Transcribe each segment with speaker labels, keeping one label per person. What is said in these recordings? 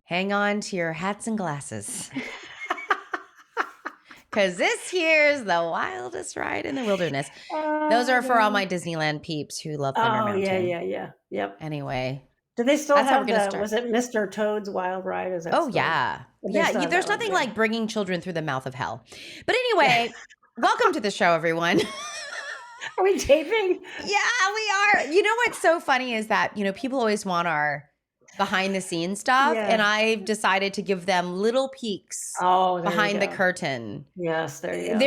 Speaker 1: Hang on to your hats and glasses. Because this here's the wildest ride in the wilderness. Those are for all my Disneyland peeps who love Thunder Mountain.
Speaker 2: Yeah. Yep.
Speaker 1: Anyway.
Speaker 2: Do they still have was it Mr. Toad's Wild Ride? Is that
Speaker 1: yeah. Yeah, there's nothing like bringing children through the mouth of hell. But anyway, welcome to the show, everyone.
Speaker 2: Are we taping?
Speaker 1: Yeah, we are. You know what's so funny is that, people always want our behind the scenes stuff. Yeah. And I've decided to give them little peeks behind the curtain.
Speaker 2: Yes, there you go.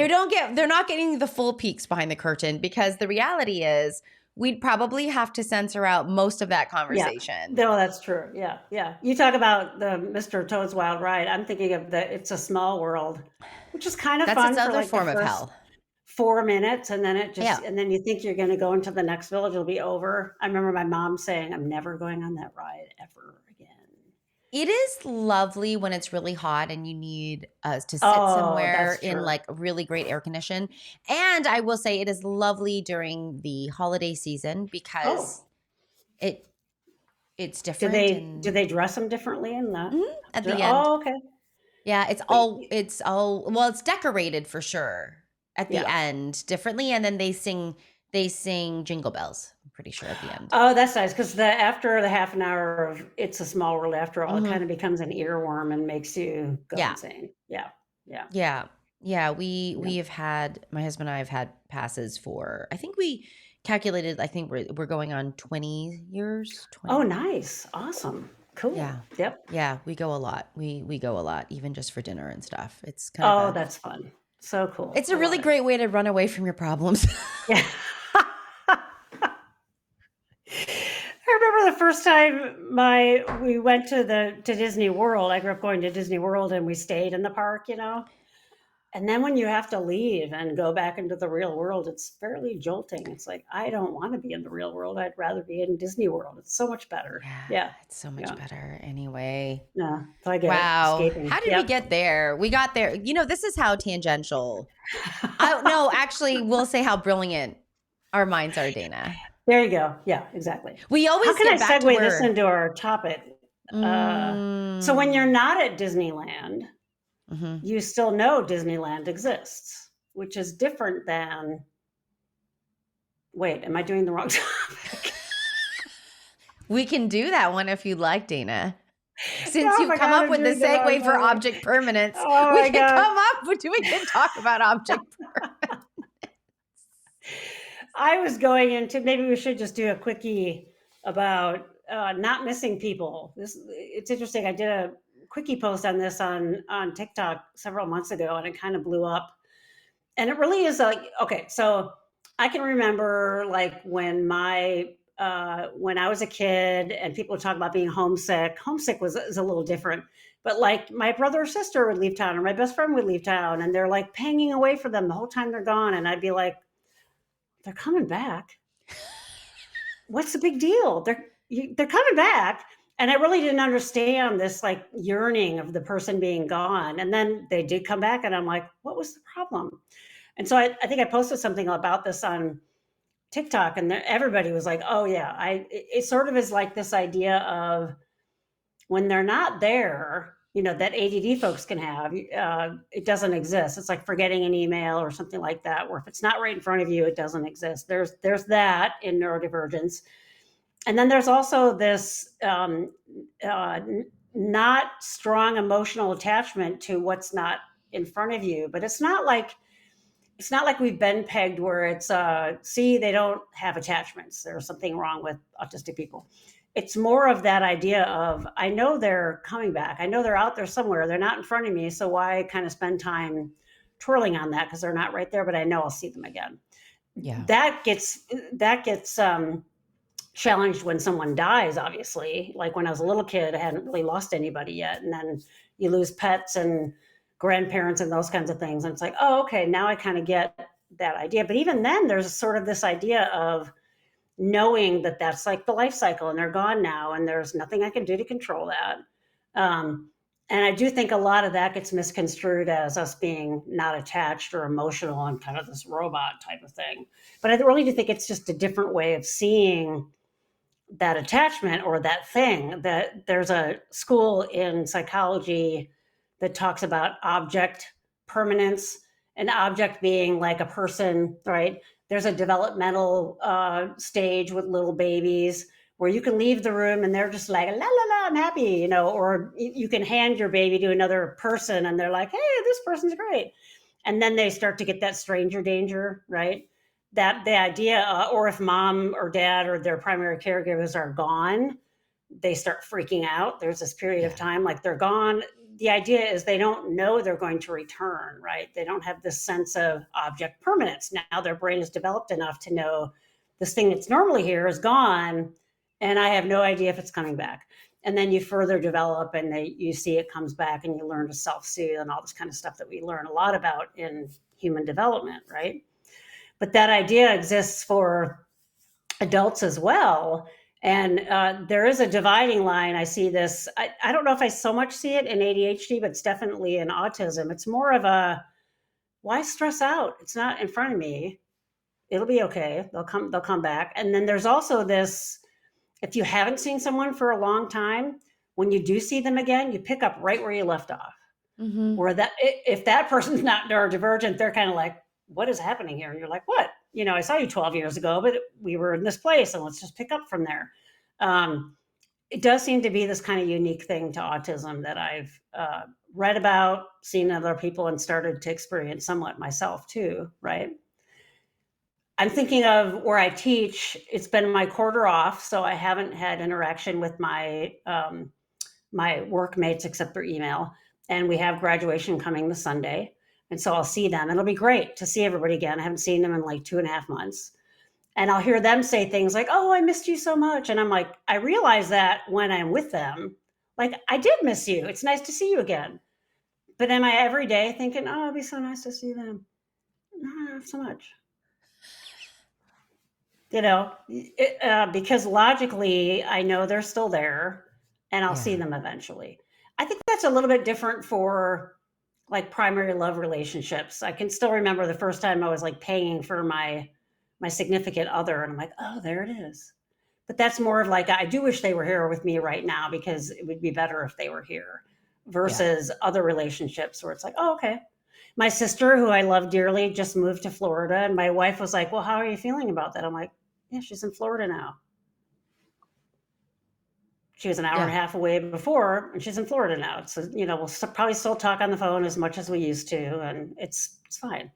Speaker 1: They're not getting the full peeks behind the curtain because the reality is we'd probably have to censor out most of that conversation.
Speaker 2: Yeah. No, that's true. Yeah. You talk about the Mr. Toad's Wild Ride. I'm thinking of It's a Small World, which is kind of fun.
Speaker 1: That's another form of hell.
Speaker 2: 4 minutes, and then and then you think you're going to go into the next village, it'll be over. I remember my mom saying, I'm never going on that ride ever again.
Speaker 1: It is lovely when it's really hot and you need to sit somewhere in like really great air condition. And I will say it is lovely during the holiday season because it's different.
Speaker 2: Do they dress them differently in that?
Speaker 1: At the end.
Speaker 2: Oh, okay.
Speaker 1: Yeah, it's decorated for sure. At the end differently, and then they sing Jingle Bells, I'm pretty sure, at the end.
Speaker 2: Oh, that's nice, because after the half an hour of It's a Small World, after all, it kind of becomes an earworm and makes you go insane.
Speaker 1: Yeah. We have had, my husband and I have had passes for, I think we calculated, we're going on 20 years. 20.
Speaker 2: Oh, nice. Awesome. Cool.
Speaker 1: Yeah.
Speaker 2: Yep.
Speaker 1: Yeah, we go a lot. We go a lot, even just for dinner and stuff. It's kind of
Speaker 2: that's fun. So cool.
Speaker 1: It's a really great way to run away from your problems.
Speaker 2: Yeah. I remember the first time we went to Disney World. I grew up going to Disney World and we stayed in the park, And then when you have to leave and go back into the real world, it's fairly jolting. It's like, I don't want to be in the real world. I'd rather be in Disney World. It's so much better. Yeah.
Speaker 1: It's so much better anyway.
Speaker 2: Yeah. So I get escaping.
Speaker 1: How did we get there? We got there. This is how tangential. No, actually, we'll say how brilliant our minds are, Dana.
Speaker 2: There you go. Yeah, exactly.
Speaker 1: We always
Speaker 2: How can I segue this into our topic? So when you're not at Disneyland, you still know Disneyland exists, which is different than, wait, am I doing the wrong topic?
Speaker 1: We can do that one if you'd like, Dana. Since you've come up with the segue for object permanence, we can talk about object permanence.
Speaker 2: I was going into, maybe we should just do a quickie about not missing people. It's interesting. I did a quickie post on this on TikTok several months ago, and it kind of blew up. And it really is okay. So I can remember when when I was a kid and people would talk about being homesick. Homesick is a little different, but my brother or sister would leave town or my best friend would leave town and they're hanging away for them the whole time they're gone. And I'd be like, they're coming back. What's the big deal? They're coming back. And I really didn't understand this yearning of the person being gone. And then they did come back and I'm like, what was the problem? And so I think I posted something about this on TikTok and everybody was like, oh yeah, it sort of is like this idea of when they're not there, that ADD folks can have, it doesn't exist. It's like forgetting an email or something like that, where if it's not right in front of you, it doesn't exist. There's that in neurodivergence. And then there's also this not strong emotional attachment to what's not in front of you, but it's not like we've been pegged where it's they don't have attachments. There's something wrong with autistic people. It's more of that idea of, I know they're coming back. I know they're out there somewhere. They're not in front of me. So why kind of spend time twirling on that? Because they're not right there, but I know I'll see them again.
Speaker 1: Yeah.
Speaker 2: That gets challenged when someone dies, obviously. Like when I was a little kid, I hadn't really lost anybody yet. And then you lose pets and grandparents and those kinds of things. And it's like, oh, okay, now I kind of get that idea. But even then there's sort of this idea of knowing that that's like the life cycle and they're gone now and there's nothing I can do to control that. And I do think a lot of that gets misconstrued as us being not attached or emotional and kind of this robot type of thing. But I really do think it's just a different way of seeing that attachment or that thing. That there's a school in psychology that talks about object permanence, an object being like a person, right? There's a developmental stage with little babies where you can leave the room and they're just like, la, la, la, I'm happy, you know, or you can hand your baby to another person and they're like, hey, this person's great. And then they start to get that stranger danger, right? That the idea, or if mom or dad or their primary caregivers are gone, they start freaking out. There's this period of time like they're gone. The idea is they don't know they're going to return, right? They don't have this sense of object permanence. Now their brain is developed enough to know this thing that's normally here is gone, and I have no idea if it's coming back. And then you further develop and you see it comes back and you learn to self-soothe and all this kind of stuff that we learn a lot about in human development, right? But that idea exists for adults as well. And there is a dividing line. I see this. I don't know if I so much see it in ADHD, but it's definitely in autism. It's more of a, why stress out? It's not in front of me. It'll be okay. They'll come back. And then there's also this, if you haven't seen someone for a long time, when you do see them again, you pick up right where you left off. Mm-hmm. Where that, if that person's not neurodivergent, they're kind of like, what is happening here? And you're like, what? You know, I saw you 12 years ago, but we were in this place and let's just pick up from there. It does seem to be this kind of unique thing to autism that I've read about, seen other people, and started to experience somewhat myself too, right? I'm thinking of where I teach, it's been my quarter off, so I haven't had interaction with my my workmates except through email. And we have graduation coming this Sunday. And so I'll see them. It'll be great to see everybody again. I haven't seen them in like 2.5 months. And I'll hear them say things like, oh, I missed you so much. And I'm like, I realize that when I'm with them, like, I did miss you. It's nice to see you again. But am I every day thinking, oh, it'd be so nice to see them? No, not so much. You know, because logically, I know they're still there and I'll see them eventually. I think that's a little bit different for like primary love relationships. I can still remember the first time I was like paying for my significant other, and I'm like, oh, there it is. But that's more of like, I do wish they were here with me right now because it would be better if they were here, versus other relationships where it's like, oh, okay. My sister, who I love dearly, just moved to Florida, and my wife was like, well, how are you feeling about that? I'm like, yeah, she's in Florida now. She was an hour and a half away before, and she's in Florida now. So, you know, we'll probably still talk on the phone as much as we used to, and it's fine.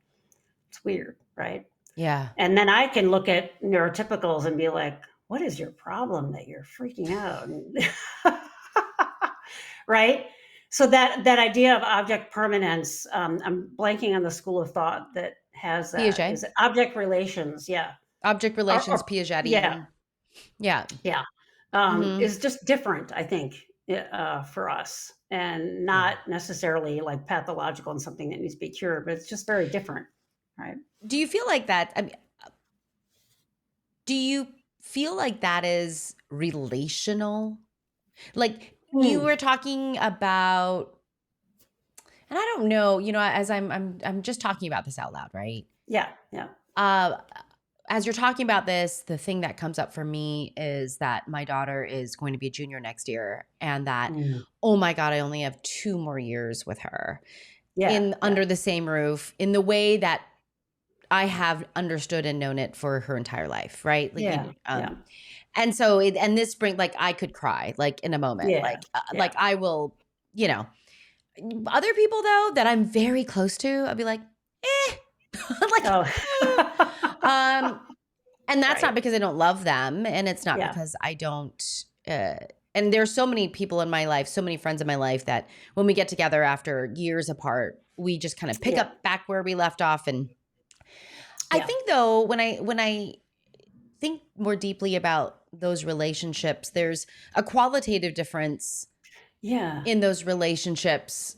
Speaker 2: It's weird, right?
Speaker 1: Yeah.
Speaker 2: And then I can look at neurotypicals and be like, what is your problem that you're freaking out? Right? So that idea of object permanence, I'm blanking on the school of thought that has that.
Speaker 1: Piaget.
Speaker 2: Is it object relations? Yeah.
Speaker 1: Object relations, Piaget.
Speaker 2: Yeah.
Speaker 1: Yeah.
Speaker 2: Yeah. Is just different, I think, for us, and not necessarily like pathological and something that needs to be cured, but it's just very different, right?
Speaker 1: Do you feel like that? I mean, do you feel like that is relational? Like you were talking about, and I don't know, you know, as I'm just talking about this out loud, right?
Speaker 2: Yeah. Yeah.
Speaker 1: As you're talking about this, the thing that comes up for me is that my daughter is going to be a junior next year, and that, oh my God, I only have 2 more years with her under the same roof in the way that I have understood and known it for her entire life, right? Like, and so, and this brings, like, I could cry, like, in a moment, like I will, you know, other people though that I'm very close to, I'll be like, like, and that's not because I don't love them, and it's not because I don't, and there's so many people in my life, so many friends in my life that when we get together after years apart, we just kind of pick up back where we left off. And I think though, when I think more deeply about those relationships, there's a qualitative difference in those relationships,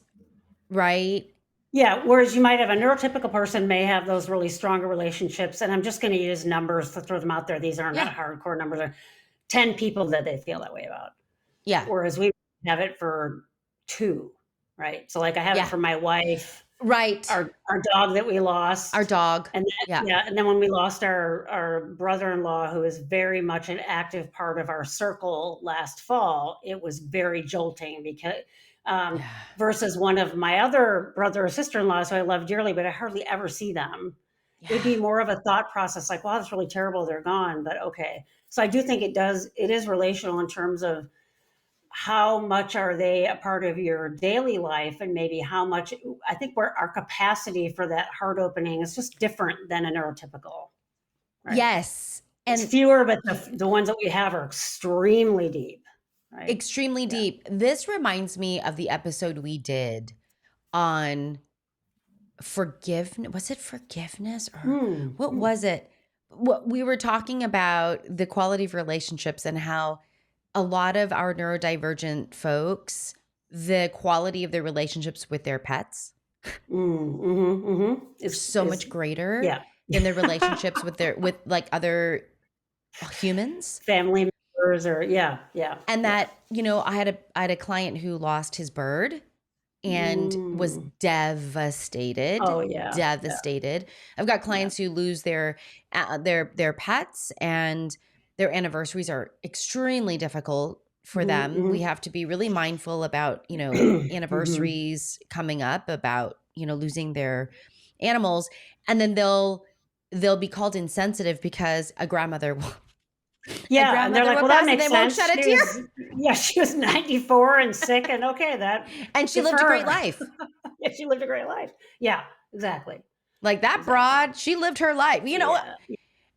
Speaker 1: right?
Speaker 2: Yeah, whereas you might have a neurotypical person may have those really stronger relationships, and I'm just going to use numbers to throw them out there. These are not
Speaker 1: Yeah.
Speaker 2: hardcore numbers. Are 10 people that they feel that way about.
Speaker 1: Yeah.
Speaker 2: Whereas we have it for 2, right? So like I have it
Speaker 1: Yeah.
Speaker 2: for my wife,
Speaker 1: Right.
Speaker 2: our dog that we lost,
Speaker 1: Our dog.
Speaker 2: and then,
Speaker 1: Yeah.
Speaker 2: yeah, and then when we lost our brother-in-law, who is very much an active part of our circle last fall, it was very jolting because um,
Speaker 1: Yeah.
Speaker 2: versus one of my other brother or sister-in-laws who I love dearly, but I hardly ever see them. It would
Speaker 1: Yeah.
Speaker 2: be more of a thought process like, wow, that's really terrible. They're gone, but okay. So I do think it is relational in terms of how much are they a part of your daily life, and maybe how much. I think our capacity for that heart opening is just different than a neurotypical, right?
Speaker 1: Yes.
Speaker 2: It's
Speaker 1: And
Speaker 2: fewer, but the ones that we have are extremely deep, right?
Speaker 1: extremely
Speaker 2: Yeah.
Speaker 1: deep. This reminds me of the episode we did on forgiveness. Was it forgiveness or what
Speaker 2: Hmm.
Speaker 1: was it? What we were talking about the quality of relationships and how a lot of our neurodivergent folks, the quality of their relationships with their pets are so much
Speaker 2: Is
Speaker 1: greater
Speaker 2: yeah.
Speaker 1: than their relationships with like other humans.
Speaker 2: Family members or yeah, yeah,
Speaker 1: And
Speaker 2: yeah.
Speaker 1: that, I had a client who lost his bird and was
Speaker 2: Mm.
Speaker 1: devastated,
Speaker 2: Oh yeah, yeah,
Speaker 1: devastated. I've got
Speaker 2: yeah.
Speaker 1: clients who lose their pets, and their anniversaries are extremely difficult for them. We
Speaker 2: Hmm.
Speaker 1: have to be really mindful about,
Speaker 2: Hmm.
Speaker 1: anniversaries coming up, about, losing their animals, and then they'll be called insensitive because a
Speaker 2: Yeah, and they're
Speaker 1: grandmother
Speaker 2: like,
Speaker 1: will
Speaker 2: "Well, that
Speaker 1: pass and
Speaker 2: makes
Speaker 1: they won't
Speaker 2: sense.
Speaker 1: shed a tear.
Speaker 2: She was 94 and sick, and okay, that
Speaker 1: And she
Speaker 2: good for
Speaker 1: lived a great
Speaker 2: her."
Speaker 1: life.
Speaker 2: Yeah, she lived a great life. Yeah, exactly,
Speaker 1: Like that
Speaker 2: exactly.
Speaker 1: broad, she lived her life,
Speaker 2: Yeah,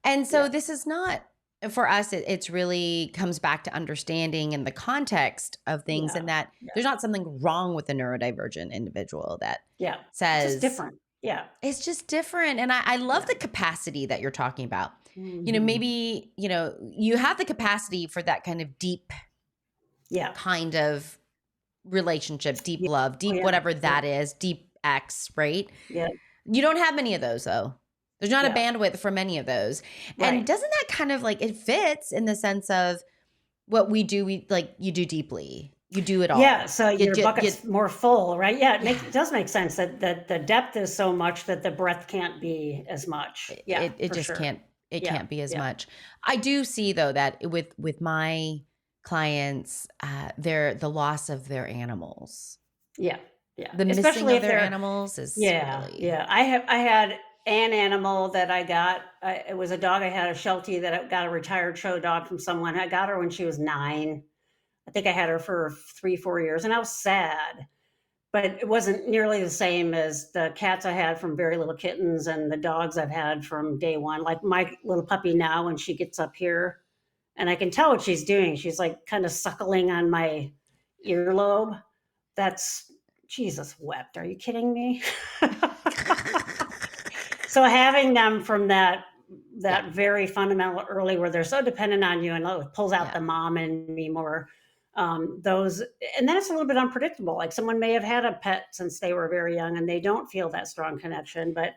Speaker 1: And so
Speaker 2: yeah,
Speaker 1: this is not for us. It's really comes back to understanding and the context of things,
Speaker 2: yeah,
Speaker 1: and that
Speaker 2: yeah,
Speaker 1: there's not something wrong with a neurodivergent individual that
Speaker 2: yeah. It's just
Speaker 1: says
Speaker 2: different. Yeah,
Speaker 1: it's just different. And I love
Speaker 2: yeah.
Speaker 1: the capacity that you're talking about.
Speaker 2: Mhm.
Speaker 1: Maybe, you have the capacity for that kind of deep
Speaker 2: Yeah,
Speaker 1: kind of relationship, deep
Speaker 2: yeah.
Speaker 1: love,
Speaker 2: Oh,
Speaker 1: deep
Speaker 2: yeah,
Speaker 1: whatever
Speaker 2: yeah,
Speaker 1: that is, deep X, right?
Speaker 2: yeah,
Speaker 1: You don't have many of those though. There's not a
Speaker 2: yeah.
Speaker 1: bandwidth for many of those. And
Speaker 2: Right.
Speaker 1: doesn't that kind of like it fits in the sense of what we do, you do deeply. You do it
Speaker 2: Yeah,
Speaker 1: all.
Speaker 2: so your
Speaker 1: You
Speaker 2: bucket's more full, right? Yeah,
Speaker 1: yeah.
Speaker 2: it does make sense that the depth is so much that the breadth can't be as much. Yeah,
Speaker 1: It
Speaker 2: for
Speaker 1: just
Speaker 2: sure. Yeah,
Speaker 1: can't be as
Speaker 2: yeah,
Speaker 1: much. I do see though that with my clients, the loss of their animals.
Speaker 2: yeah, yeah.
Speaker 1: The missing
Speaker 2: Especially
Speaker 1: of
Speaker 2: if
Speaker 1: their
Speaker 2: they're
Speaker 1: animals is
Speaker 2: yeah,
Speaker 1: really
Speaker 2: yeah. I had an animal that I got. It was a dog I had, a Sheltie that I got, a retired show dog from someone. I got her when she was 9. I think I had her for 3, 4 years, and I was sad. But it wasn't nearly the same as the cats I had from very little kittens and the dogs I've had from day one. Like my little puppy now, when she gets up here, and I can tell what she's doing. She's like kind of suckling on my earlobe. That's Jesus wept. Are you kidding me? So having them from
Speaker 1: yeah.
Speaker 2: that very fundamental early where they're so dependent on you and it pulls out
Speaker 1: Yeah.
Speaker 2: the mom and me more those, and then it's a little bit unpredictable. Like someone may have had a pet since they were very young and they don't feel that strong connection, but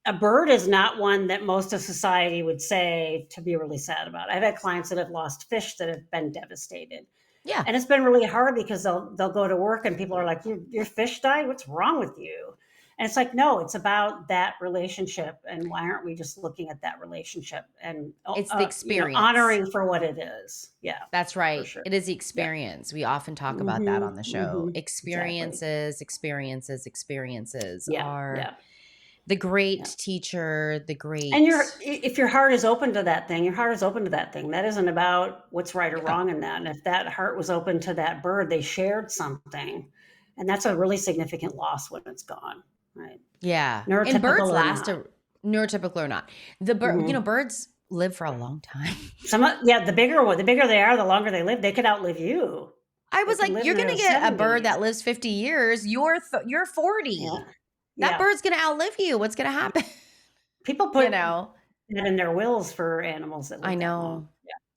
Speaker 2: a bird is not one that most of society would say to be really sad about. I've had clients that have lost fish that have been devastated,
Speaker 1: Yeah.
Speaker 2: and it's been really hard because they'll go to work and people are like, your fish died? What's wrong with you? And it's like, no, it's about that relationship. And why aren't we just looking at that relationship and,
Speaker 1: It's the experience.
Speaker 2: honoring for what it is? Yeah,
Speaker 1: That's
Speaker 2: for
Speaker 1: right.
Speaker 2: sure.
Speaker 1: It is the
Speaker 2: Yeah.
Speaker 1: experience. We often talk about that
Speaker 2: Hmm.
Speaker 1: on the show.
Speaker 2: Hmm. Exactly.
Speaker 1: Experiences
Speaker 2: Yeah.
Speaker 1: are
Speaker 2: Yeah.
Speaker 1: the great
Speaker 2: Yeah.
Speaker 1: teacher, the
Speaker 2: And
Speaker 1: great
Speaker 2: if your heart is open to that thing, your heart is open to that thing. That isn't about what's right or
Speaker 1: yeah.
Speaker 2: wrong in that. And if that heart was open to that bird, they shared something. And that's a really significant loss when it's gone, right?
Speaker 1: Yeah. And birds
Speaker 2: Neurotypical or
Speaker 1: last
Speaker 2: not.
Speaker 1: a neurotypical or not.
Speaker 2: Hmm.
Speaker 1: Birds live for a long time.
Speaker 2: Yeah, the bigger they are, the longer they live. They could outlive you.
Speaker 1: I
Speaker 2: They
Speaker 1: was
Speaker 2: could
Speaker 1: like,
Speaker 2: live
Speaker 1: you're
Speaker 2: in
Speaker 1: going
Speaker 2: their
Speaker 1: to get a bird
Speaker 2: 70s.
Speaker 1: that lives 50 years. You're 40.
Speaker 2: Yeah.
Speaker 1: That
Speaker 2: Yeah.
Speaker 1: bird's going to outlive you. What's going to happen?
Speaker 2: People
Speaker 1: you
Speaker 2: put
Speaker 1: know.
Speaker 2: that in their wills for animals that
Speaker 1: I
Speaker 2: live that long.
Speaker 1: know.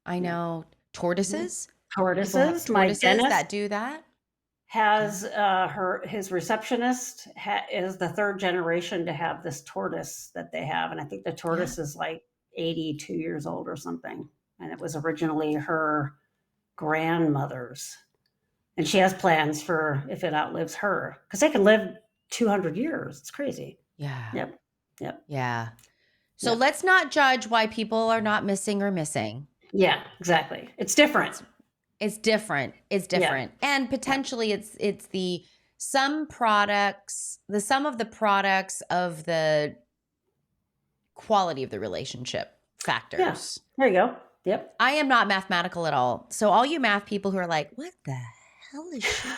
Speaker 1: I
Speaker 2: Yeah.
Speaker 1: know.
Speaker 2: Yeah. Mhm.
Speaker 1: Tortoises? People have
Speaker 2: Tortoises, my
Speaker 1: tortoises
Speaker 2: dentist.
Speaker 1: that do that.
Speaker 2: has his receptionist is the third generation to have this tortoise that they have, and I think the
Speaker 1: Yeah.
Speaker 2: tortoise is like 82 years old or something, and it was originally her grandmother's, and she has plans for if it outlives her, because they can live 200 years. It's crazy.
Speaker 1: Yeah.
Speaker 2: Yep. Yep.
Speaker 1: Yeah. So
Speaker 2: Yep.
Speaker 1: let's not judge why people are not missing or missing.
Speaker 2: Yeah, exactly. It's different.
Speaker 1: It's different. It's different.
Speaker 2: Yeah.
Speaker 1: And potentially it's the sum of the products of the quality of the relationship factors.
Speaker 2: Yeah. There you go. Yep.
Speaker 1: I am not mathematical at all. So all you math people who are like, what the hell is she?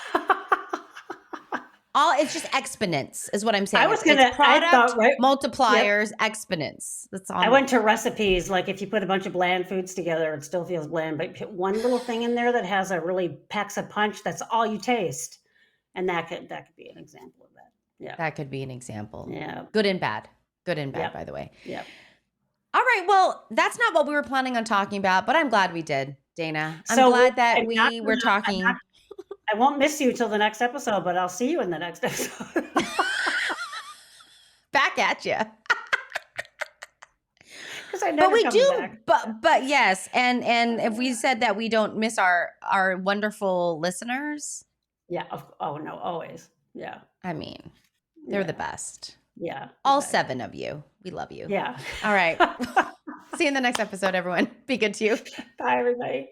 Speaker 1: It's just exponents is what I'm saying. It's product, multipliers, yep. Exponents. That's all.
Speaker 2: I went to recipes, like if you put a bunch of bland foods together, it still feels bland, but put one little thing in there that has a really packs a punch, that's all you taste. And that could be an example of that. Yeah.
Speaker 1: That could be an example.
Speaker 2: Yeah.
Speaker 1: Good and bad. Good and bad,
Speaker 2: yep.
Speaker 1: by the way.
Speaker 2: Yeah.
Speaker 1: All right. Well, that's not what we were planning on talking about, but I'm glad we did, Dana. I'm glad that we were talking.
Speaker 2: I won't miss you till the next episode, but I'll see you in the next episode.
Speaker 1: Back at you.
Speaker 2: Because I never come back.
Speaker 1: But yes, and if we said that we don't miss our wonderful listeners.
Speaker 2: Yeah. Oh no, always. Yeah.
Speaker 1: I mean, they're the best.
Speaker 2: Yeah.
Speaker 1: All 7 of you. We love you.
Speaker 2: Yeah.
Speaker 1: All right. See you in the next episode, everyone. Be good to you.
Speaker 2: Bye, everybody.